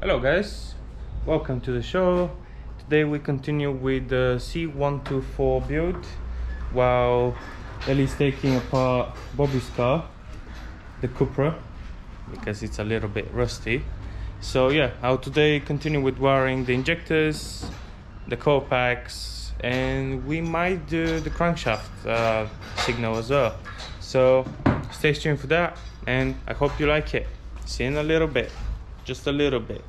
Hello guys, welcome to the show. Today we continue with the C124 build while Ellie's taking apart Bobby's car, the Cupra, because it's a little bit rusty. So yeah, I'll today continue with wiring the injectors, the coil packs, and we might do the crankshaft signal as well. So stay tuned for that, and I hope you like it. See you in a little bit, just a little bit.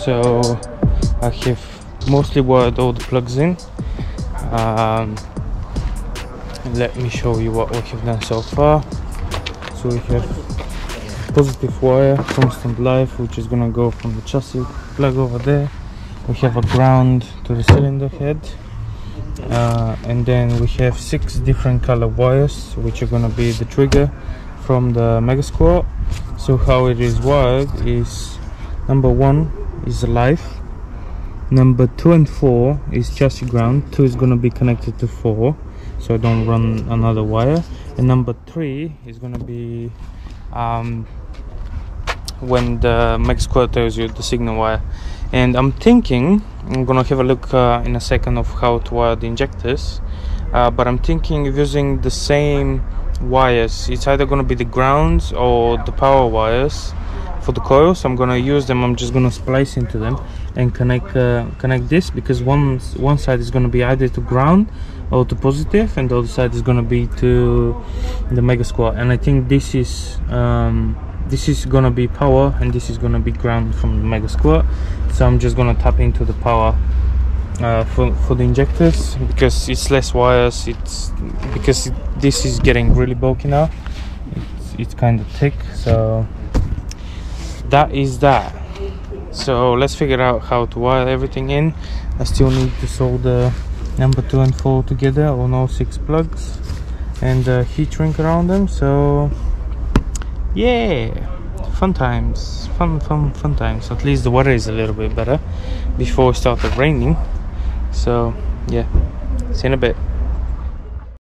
So I have mostly wired all the plugs in. Let me show you what we have done so far. So we have positive wire, constant life, which is gonna go from the chassis plug over there. We have a ground to the cylinder head, and then we have 6 different color wires, which are gonna be the trigger from the Mega Squat. So how it is wired is, number 1 is life, number 2 and 4 is chassis ground. 2 is gonna be connected to 4, so I don't run another wire, and number 3 is gonna be when the Mega Squat tells you the signal wire. And I'm thinking, I'm gonna have a look in a second of how to wire the injectors, but I'm thinking of using the same wires. It's either gonna be the grounds or the power wires for the coils. I'm gonna use them. I'm just gonna splice into them and connect this, because one side is gonna be either to ground or to positive, and the other side is gonna be to the Mega Squat. And I think this is gonna be power, and this is gonna be ground from the Mega Squat. So I'm just gonna tap into the power for the injectors, because it's less wires. This is getting really bulky now. It's kind of thick. So that is that. So let's figure out how to wire everything in. I still need to solder number 2 and 4 together on all 6 plugs, and heat shrink around them. So yeah, fun times, fun times. At least the weather is a little bit better before it started raining. So yeah, see you in a bit.